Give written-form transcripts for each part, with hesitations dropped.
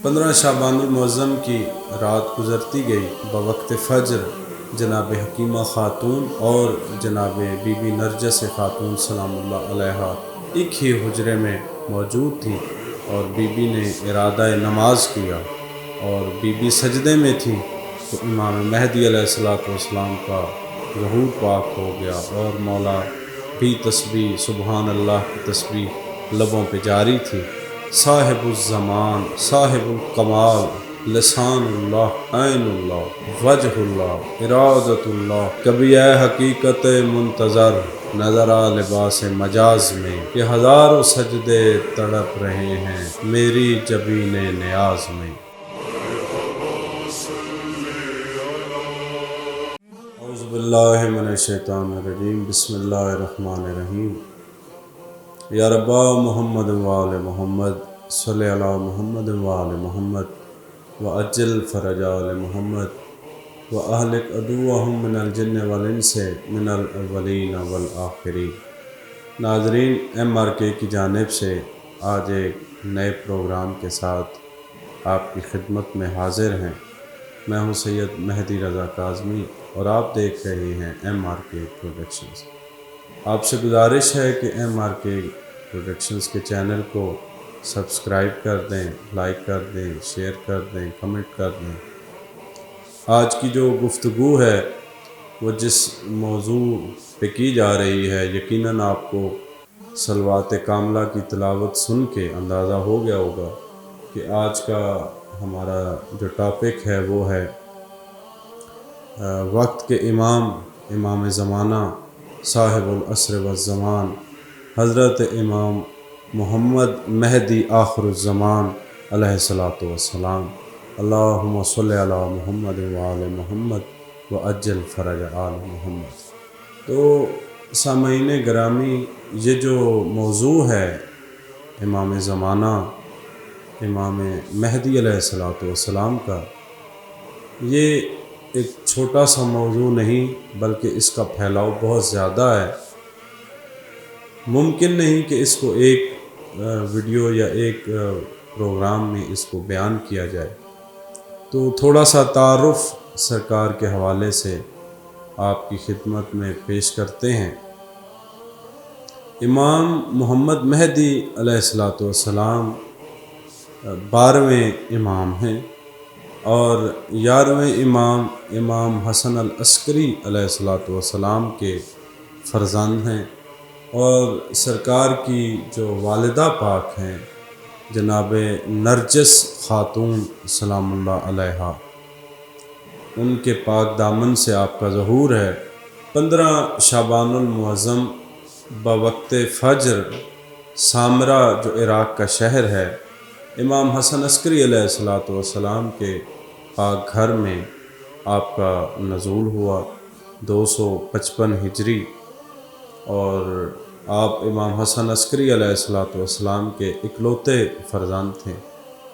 15 شعبان المعظم کی رات گزرتی گئی بوقت فجر جناب حکیمہ خاتون اور جناب بی بی نرجس خاتون سلام اللہ علیہا ایک ہی حجرے میں موجود تھی، اور بی بی نے ارادہ نماز کیا اور بی بی سجدے میں تھی تو امام مہدی علیہ السلام کا ظہور پاک ہو گیا، اور مولا بھی تسبیح سبحان اللہ کی تسبیح لبوں پہ جاری تھی۔ صاحب الزمان، صاحب الکمال، لسان اللہ، عین اللہ، وجہ اللہ، ارادت اللہ، کبھی اے حقیقت منتظر نظر آ لباس مجاز میں کہ ہزاروں سجدے تڑپ رہے ہیں میری جبین نیاز میں۔ اعوذ باللہ من الشیطان الرجیم، بسم اللہ الرحمن الرحیم۔ یا ربا محمد وآل محمد صلی علی محمد وآل محمد وعجل فرج آل محمد واہلک عدوہم من الجن والانس من الاولین والآخرین۔ ناظرین، MRK کی جانب سے آج ایک نئے پروگرام کے ساتھ آپ کی خدمت میں حاضر ہیں۔ میں ہوں سید مہدی رضا کاظمی اور آپ دیکھ رہے ہیں MRK پروڈکشنز۔ آپ سے گزارش ہے کہ MRK پروڈکشنز کے چینل کو سبسکرائب کر دیں، لائک کر دیں، شیئر کر دیں، کمنٹ کر دیں۔ آج کی جو گفتگو ہے وہ جس موضوع پہ کی جا رہی ہے، یقیناً آپ کو صلوات کاملہ کی تلاوت سن کے اندازہ ہو گیا ہوگا کہ آج کا ہمارا جو ٹاپک ہے وہ ہے وقت کے امام زمانہ صاحب العصر والزمان حضرت امام محمد مہدی آخر الزمان علیہ السلام۔ اللہم صلی علی محمد وآل محمد وعجل فرج آل محمد۔ تو سامعین گرامی، یہ جو موضوع ہے امام زمانہ امام مہدی علیہ السلام کا، یہ ایک چھوٹا سا موضوع نہیں بلکہ اس کا پھیلاؤ بہت زیادہ ہے۔ ممکن نہیں کہ اس کو ایک ویڈیو یا ایک پروگرام میں اس کو بیان کیا جائے، تو تھوڑا سا تعارف سرکار کے حوالے سے آپ کی خدمت میں پیش کرتے ہیں۔ امام محمد مہدی علیہ السلام 12ویں امام ہیں، اور 11ویں امام حسن العسکری علیہ السلام کے فرزند ہیں، اور سرکار کی جو والدہ پاک ہیں جناب نرجس خاتون سلام اللہ علیہا، ان کے پاک دامن سے آپ کا ظہور ہے۔ 15 شعبان المعظم بوقت فجر سامرا جو عراق کا شہر ہے، امام حسن عسکری علیہ السلام کے پاک گھر میں آپ کا نزول ہوا 255 ہجری، اور آپ امام حسن عسکری علیہ السلام کے اکلوتے فرزند تھے،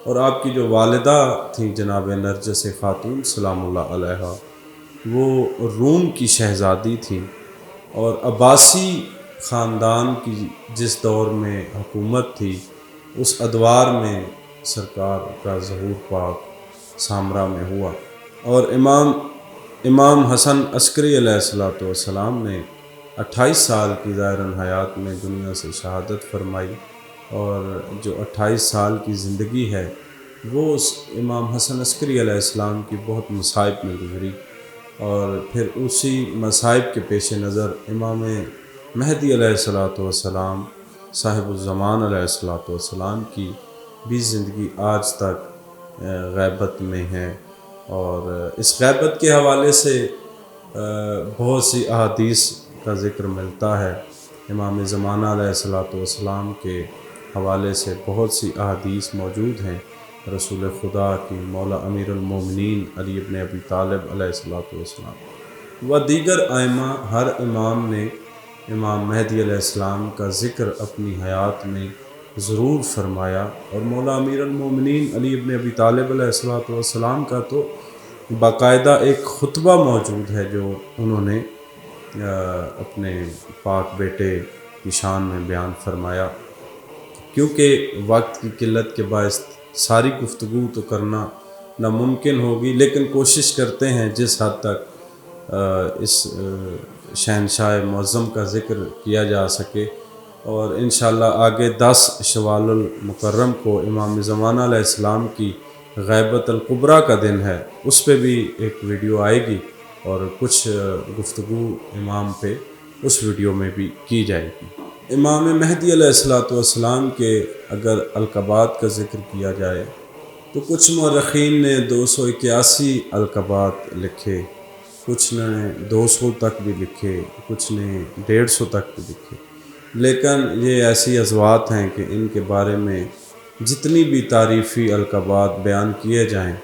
اور آپ کی جو والدہ تھیں جناب نرجس خاتون سلام اللہ علیہا، وہ روم کی شہزادی تھیں، اور عباسی خاندان کی جس دور میں حکومت تھی اس ادوار میں سرکار کا ظہور پاک سامرا میں ہوا، اور امام حسن عسکری علیہ السلام نے 28 سال کی ظاہراً حیات میں دنیا سے شہادت فرمائی، اور جو 28 سال کی زندگی ہے وہ اس امام حسن عسکری علیہ السلام کی بہت مصائب میں گزری، اور پھر اسی مصائب کے پیش نظر امام مہدی علیہ السلام صاحب الزمان علیہ السلام کی بھی زندگی آج تک غیبت میں ہے، اور اس غیبت کے حوالے سے بہت سی احادیث کا ذکر ملتا ہے۔ امام زمانہ علیہ السلام کے حوالے سے بہت سی احادیث موجود ہیں، رسول خدا کی، مولا امیر المومنین علی ابن ابی طالب علیہ السلام و دیگر ائمہ، ہر امام نے امام مہدی علیہ السلام کا ذکر اپنی حیات میں ضرور فرمایا، اور مولا امیر المومنین علی ابن ابی طالب علیہ السلام کا تو باقاعدہ ایک خطبہ موجود ہے جو انہوں نے اپنے پاک بیٹے کی شان میں بیان فرمایا۔ کیونکہ وقت کی قلت کے باعث ساری گفتگو تو کرنا ناممکن ہوگی، لیکن کوشش کرتے ہیں جس حد تک اس شہنشاہ معظم کا ذکر کیا جا سکے۔ اور انشاءاللہ آگے 10 شوال المکرم کو امام زمانہ علیہ السلام کی غیبت الکبریٰ کا دن ہے، اس پہ بھی ایک ویڈیو آئے گی اور کچھ گفتگو امام پہ اس ویڈیو میں بھی کی جائے گی۔ امام مہدی علیہ السلام کے اگر القابات کا ذکر کیا جائے تو کچھ مورخین نے 281 القابات لکھے، کچھ نے 200 تک بھی لکھے، کچھ نے 150 تک بھی لکھے، لیکن یہ ایسی ازوات ہیں کہ ان کے بارے میں جتنی بھی تعریفی القابات بیان کیے جائیں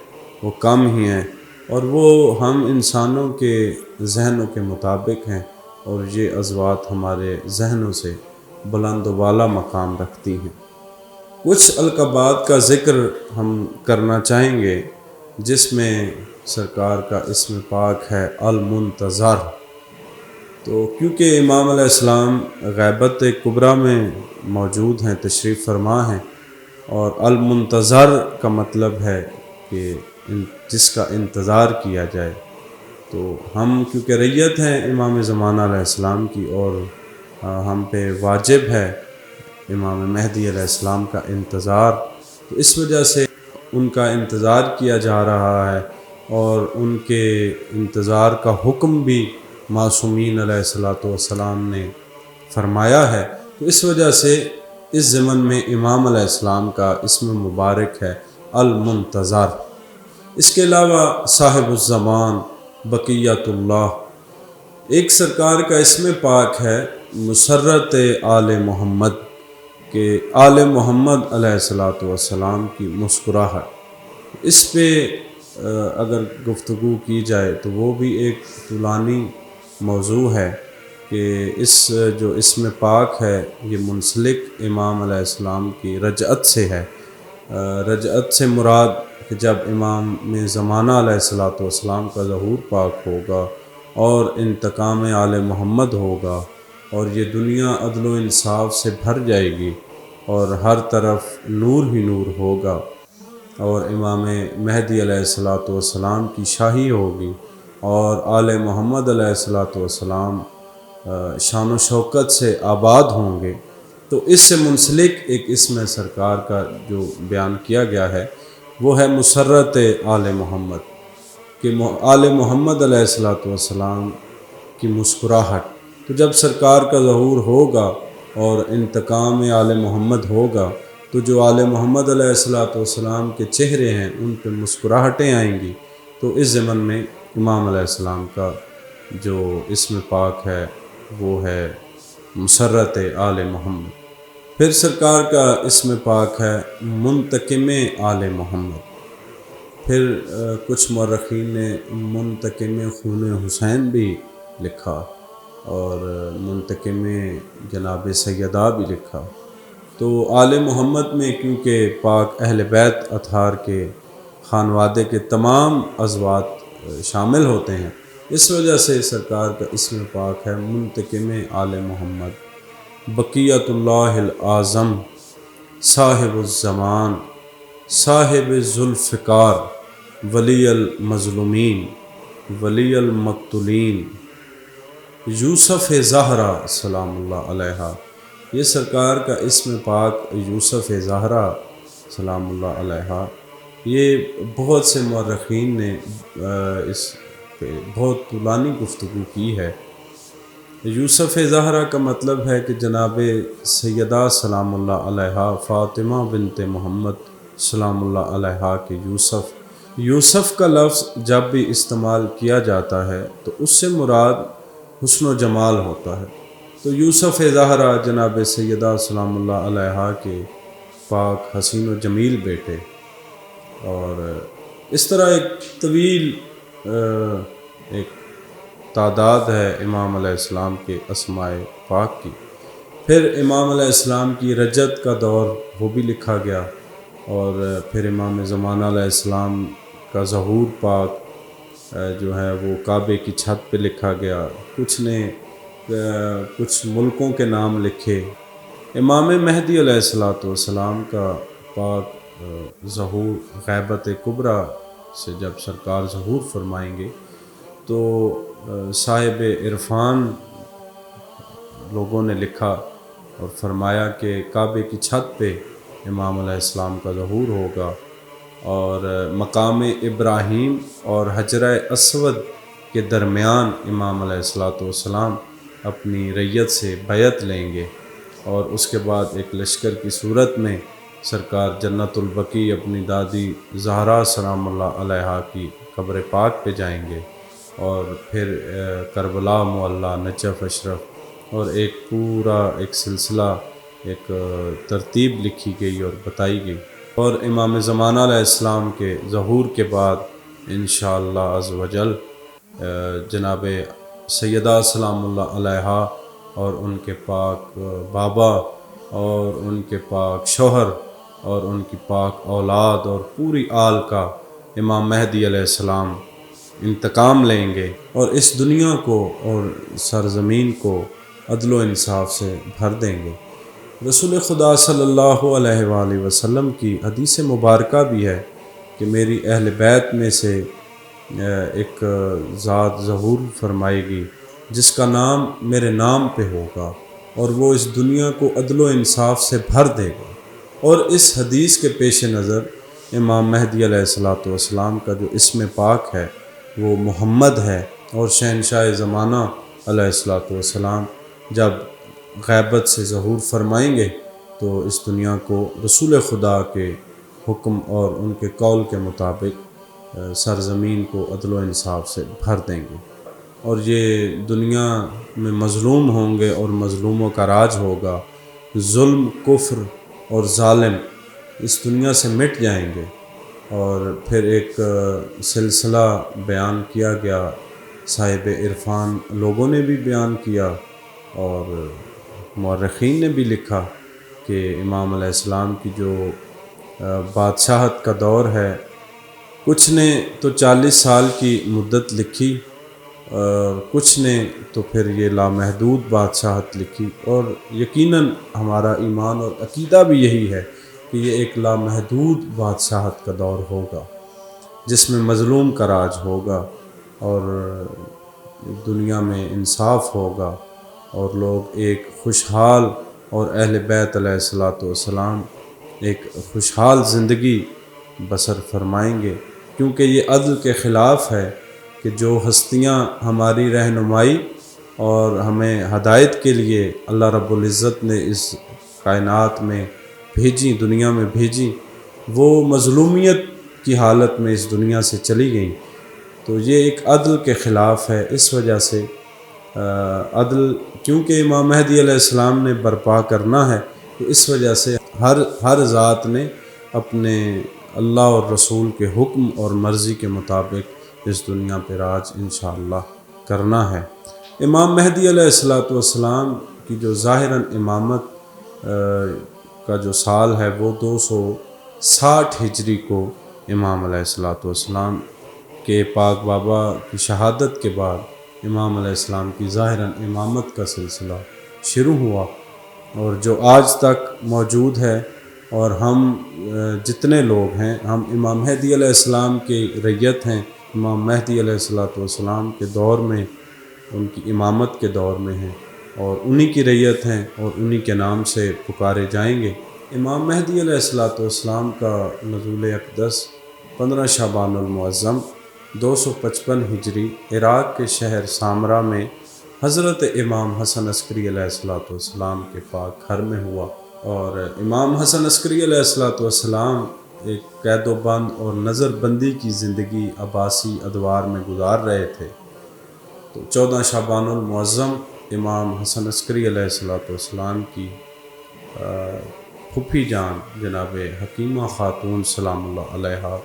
وہ کم ہی ہیں، اور وہ ہم انسانوں کے ذہنوں کے مطابق ہیں، اور یہ ازوات ہمارے ذہنوں سے بلند و بالا مقام رکھتی ہیں۔ کچھ القابات کا ذکر ہم کرنا چاہیں گے جس میں سرکار کا اسم پاک ہے المنتظر۔ تو کیونکہ امام علیہ السلام غیبت کبریٰ میں موجود ہیں، تشریف فرما ہیں، اور المنتظر کا مطلب ہے کہ جس کا انتظار کیا جائے، تو ہم کیونکہ ریت ہیں امام زمانہ علیہ السلام کی، اور ہم پہ واجب ہے امام مہدی علیہ السلام کا انتظار، تو اس وجہ سے ان کا انتظار کیا جا رہا ہے، اور ان کے انتظار کا حکم بھی معصومین علیہ السلام نے فرمایا ہے، تو اس وجہ سے اس ضمن میں امام علیہ السلام کا اسم مبارک ہے المنتظر۔ اس کے علاوہ صاحب الزمان، بقیت اللہ، ایک سرکار کا اسم پاک ہے مسرت آل محمد، کہ آل محمد علیہ السلام کی مسکراہٹ۔ اس پہ اگر گفتگو کی جائے تو وہ بھی ایک طولانی موضوع ہے کہ اس جو اسم پاک ہے یہ منسلک امام علیہ السلام کی رجعت سے ہے۔ رجعت سے مراد کہ جب امام زمانہ علیہ السلام کا ظہور پاک ہوگا اور انتقام آل محمد ہوگا، اور یہ دنیا عدل و انصاف سے بھر جائے گی اور ہر طرف نور ہی نور ہوگا، اور امام مہدی علیہ السلام کی شاہی ہوگی، اور آل محمد علیہ السلام شان و شوکت سے آباد ہوں گے، تو اس سے منسلک ایک اسم سرکار کا جو بیان کیا گیا ہے وہ ہے مسرت آل محمد، کہ آل محمد علیہ السلام کی مسکراہٹ۔ تو جب سرکار کا ظہور ہوگا اور انتقام آل محمد ہوگا تو جو آل محمد علیہ السلام کے چہرے ہیں ان پہ مسکراہٹیں آئیں گی، تو اس ضمن میں امام علیہ السلام کا جو اسم پاک ہے وہ ہے مسرت آل محمد۔ پھر سرکار کا اسم پاک ہے منتقم آل محمد۔ پھر کچھ مورخین نے منتقم خون حسین بھی لکھا اور منتقم جناب سیدہ بھی لکھا۔ تو آل محمد میں کیونکہ پاک اہل بیت اطہار کے خانوادے کے تمام ازواج شامل ہوتے ہیں، اس وجہ سے سرکار کا اسم پاک ہے منتقم آل محمد، بقیت اللہ الاعظم، صاحب الزمان، صاحب ذوالفقار، ولی المظلومین، ولی المقتولین، یوسف زہرا سلام اللہ علیہا۔ یہ سرکار کا اسم پاک یوسف زہرا سلام اللہ علیہا، یہ بہت سے مورخین نے اس پہ بہت طولانی گفتگو کی ہے۔ یوسف زہرا کا مطلب ہے کہ جناب سیدہ سلام اللہ علیہا فاطمہ بنت محمد سلام اللہ علیہا کے یوسف کا لفظ جب بھی استعمال کیا جاتا ہے تو اس سے مراد حسن و جمال ہوتا ہے، تو یوسف زہرا جناب سیدہ سلام اللہ علیہا کے پاک حسین و جمیل بیٹے، اور اس طرح ایک طویل ایک تعداد ہے امام علیہ السلام کے اسماء پاک کی۔ پھر امام علیہ السلام کی رجعت کا دور وہ بھی لکھا گیا، اور پھر امام زمانہ علیہ السلام کا ظہور پاک جو ہے وہ کعبے کی چھت پہ لکھا گیا، کچھ نے کچھ ملکوں کے نام لکھے۔ امام مہدی علیہ السلام کا پاک ظہور غیبت کبریٰ سے جب سرکار ظہور فرمائیں گے تو صاحب عرفان لوگوں نے لکھا اور فرمایا کہ کعبے کی چھت پہ امام علیہ السلام کا ظہور ہوگا، اور مقام ابراہیم اور حجرہ اسود کے درمیان امام علیہ السلام اپنی ریت سے بیعت لیں گے، اور اس کے بعد ایک لشکر کی صورت میں سرکار جنت البقیع اپنی دادی زہرا سلام اللہ علیہا کی قبر پاک پہ جائیں گے، اور پھر کربلا معلیٰ، نجف اشرف، اور ایک پورا ایک سلسلہ ایک ترتیب لکھی گئی اور بتائی گئی، اور امام زمانہ علیہ السلام کے ظہور کے بعد انشاءاللہ عز و جل جناب سیدہ سلام اللہ علیہا اور ان کے پاک بابا اور ان کے پاک شوہر اور ان کی پاک اولاد اور پوری آل کا امام مہدی علیہ السلام انتقام لیں گے، اور اس دنیا کو اور سرزمین کو عدل و انصاف سے بھر دیں گے۔ رسول خدا صلی اللہ علیہ وآلہ وسلم کی حدیث مبارکہ بھی ہے کہ میری اہل بیت میں سے ایک ذات ظہور فرمائے گی جس کا نام میرے نام پہ ہوگا، اور وہ اس دنیا کو عدل و انصاف سے بھر دے گا۔ اور اس حدیث کے پیش نظر امام مہدی علیہ السلام کا جو اسم پاک ہے وہ محمد ہے، اور شہنشاہ زمانہ علیہ السلام جب غیبت سے ظہور فرمائیں گے تو اس دنیا کو رسول خدا کے حکم اور ان کے قول کے مطابق سرزمین کو عدل و انصاف سے بھر دیں گے، اور یہ دنیا میں مظلوم ہوں گے اور مظلوموں کا راج ہوگا، ظلم، کفر اور ظالم اس دنیا سے مٹ جائیں گے۔ اور پھر ایک سلسلہ بیان کیا گیا، صاحب عرفان لوگوں نے بھی بیان کیا اور مورخین نے بھی لکھا کہ امام علیہ السلام کی جو بادشاہت کا دور ہے، کچھ نے تو 40 سال کی مدت لکھی، اور کچھ نے تو پھر یہ لامحدود بادشاہت لکھی، اور یقیناً ہمارا ایمان اور عقیدہ بھی یہی ہے کہ یہ ایک لامحدود بادشاہت کا دور ہوگا جس میں مظلوم کا راج ہوگا اور دنیا میں انصاف ہوگا، اور لوگ ایک خوشحال اور اہل بیت علیہ السلام ایک خوشحال زندگی بسر فرمائیں گے، کیونکہ یہ عدل کے خلاف ہے کہ جو ہستیاں ہماری رہنمائی اور ہمیں ہدایت کے لیے اللہ رب العزت نے اس کائنات میں بھیجی، دنیا میں بھیجی، وہ مظلومیت کی حالت میں اس دنیا سے چلی گئیں، تو یہ ایک عدل کے خلاف ہے۔ اس وجہ سے عدل کیونکہ امام مہدی علیہ السلام نے برپا کرنا ہے، تو اس وجہ سے ہر ذات نے اپنے اللہ اور رسول کے حکم اور مرضی کے مطابق اس دنیا پہ راج انشاءاللہ کرنا ہے۔ امام مہدی علیہ السلام کی جو ظاہراً امامت کا جو سال ہے وہ 260 ہجری کو امام علیہ السلام کے پاک بابا کی شہادت کے بعد امام علیہ السلام کی ظاہراً امامت کا سلسلہ شروع ہوا، اور جو آج تک موجود ہے، اور ہم جتنے لوگ ہیں ہم امام مہدی علیہ السلام کی ریت ہیں، امام مہدی علیہ السلام کے دور میں، ان کی امامت کے دور میں ہیں، اور انہی کی ریت ہیں اور انہی کے نام سے پکارے جائیں گے۔ امام مہدی علیہ السلام کا نزول اقدس 15 شعبان المعظم 255 ہجری عراق کے شہر سامرا میں حضرت امام حسن عسکری علیہ السلام کے پاک گھر میں ہوا، اور امام حسن عسکری علیہ السلام ایک قید و بند اور نظر بندی کی زندگی عباسی ادوار میں گزار رہے تھے، تو 14 شعبان المعظم امام حسن عسکری علیہ السلام کی پھوپھی جان جناب حکیمہ خاتون سلام اللہ علیہا،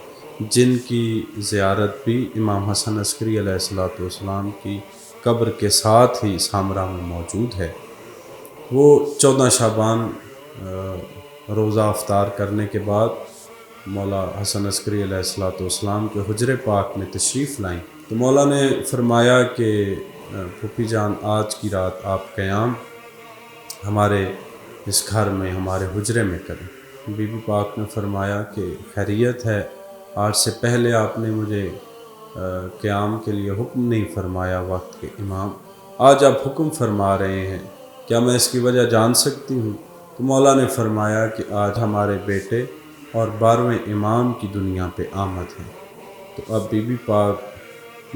جن کی زیارت بھی امام حسن عسکری علیہ السلام کی قبر کے ساتھ ہی سامرا میں موجود ہے، وہ 14 شعبان روزہ افطار کرنے کے بعد مولا حسن عسکری علیہ السلام کے حجر پاک میں تشریف لائیں، تو مولا نے فرمایا کہ پھوپھی جان آج کی رات آپ قیام ہمارے اس گھر میں ہمارے حجرے میں کریں، بی بی پاک نے فرمایا کہ خیریت ہے، آج سے پہلے آپ نے مجھے قیام کے لیے حکم نہیں فرمایا وقت کے امام، آج آپ حکم فرما رہے ہیں، کیا میں اس کی وجہ جان سکتی ہوں؟ تو مولا نے فرمایا کہ آج ہمارے بیٹے اور 12ویں امام کی دنیا پہ آمد ہے۔ تو اب بی بی پاک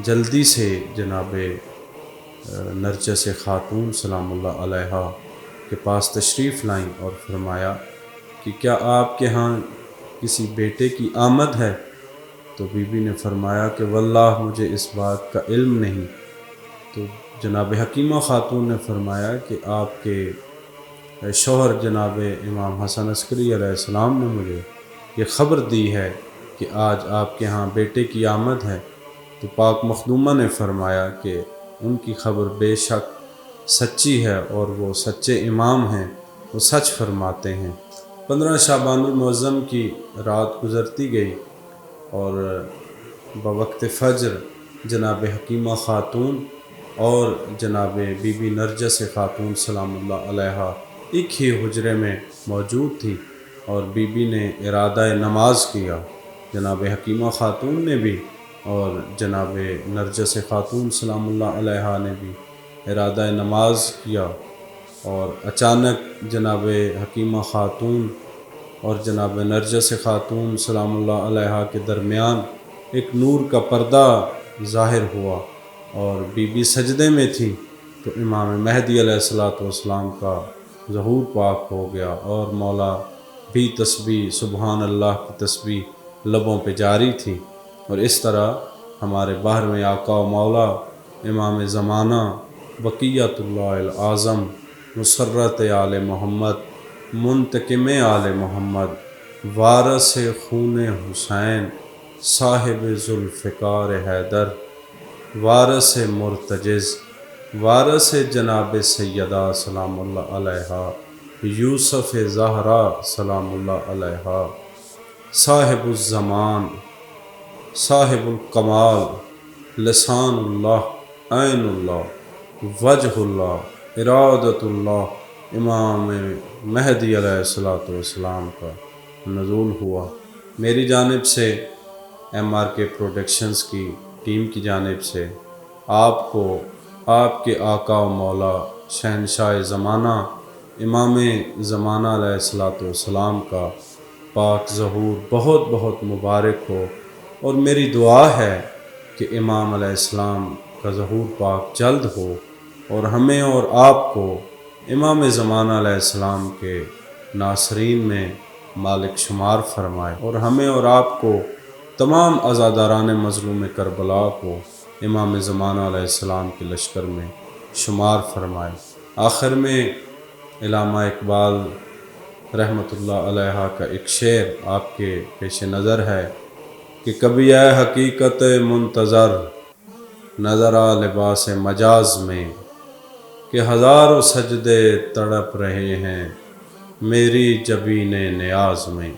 جلدی سے جناب نرجس خاتون سلام اللہ علیہا کے پاس تشریف لائیں اور فرمایا کہ کیا آپ کے ہاں کسی بیٹے کی آمد ہے؟ تو بی بی نے فرمایا کہ واللہ مجھے اس بات کا علم نہیں۔ تو جناب حکیمہ خاتون نے فرمایا کہ آپ کے شوہر جناب امام حسن عسکری علیہ السلام نے مجھے یہ خبر دی ہے کہ آج آپ کے ہاں بیٹے کی آمد ہے۔ تو پاک مخدومہ نے فرمایا کہ ان کی خبر بے شک سچی ہے اور وہ سچے امام ہیں، وہ سچ فرماتے ہیں۔ 15 شعبان المعظم کی رات گزرتی گئی اور بوقت فجر جناب حکیمہ خاتون اور جناب بی بی نرجس خاتون سلام اللہ علیہا ایک ہی حجرے میں موجود تھی اور بی بی نے ارادہ نماز کیا، جناب حکیمہ خاتون نے بھی اور جناب نرجس خاتون سلام اللہ علیہا نے بھی ارادہ نماز کیا، اور اچانک جناب حکیمہ خاتون اور جناب نرجس خاتون سلام اللہ علیہا کے درمیان ایک نور کا پردہ ظاہر ہوا اور بی بی سجدے میں تھی، تو امام مہدی علیہ السلام کا ظہور پاک ہو گیا اور مولا بھی تسبیح سبحان اللہ کی تسبیح لبوں پہ جاری تھی۔ اور اس طرح ہمارے 12ویں آقا و مولا امام زمانہ بقیت اللہ العظم مسرت آل محمد منتقم آل محمد وارث خون حسین صاحب ذوالفقار حیدر وارث مرتجز وارث جناب سیدہ سلام اللہ علیہا یوسف زہرا سلام اللہ علیہا صاحب الزمان صاحب الکمال لسان اللہ عین اللہ وجہ اللہ ارادت اللہ امام مہدی علیہ السلام کا نزول ہوا۔ میری جانب سے MRK پروڈکشنز کی ٹیم کی جانب سے آپ کو آپ کے آقا و مولا شہنشاہ زمانہ امام زمانہ علیہ السلام کا پاک ظہور بہت بہت مبارک ہو، اور میری دعا ہے کہ امام علیہ السلام کا ظہور پاک جلد ہو اور ہمیں اور آپ کو امام زمانہ علیہ السلام کے ناصرین میں مالک شمار فرمائے، اور ہمیں اور آپ کو تمام عزاداران مظلوم کربلا کو امام زمانہ علیہ السلام کے لشکر میں شمار فرمائے۔ آخر میں علامہ اقبال رحمۃ اللہ علیہ کا ایک شعر آپ کے پیش نظر ہے کہ کبھی اے حقیقت منتظر نظر آ لباس مجاز میں، کہ ہزاروں سجدے تڑپ رہے ہیں میری جبین نیاز میں۔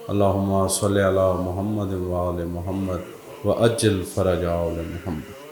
اللہم صلی علی محمد و آل محمد و عجل فرج آل محمد۔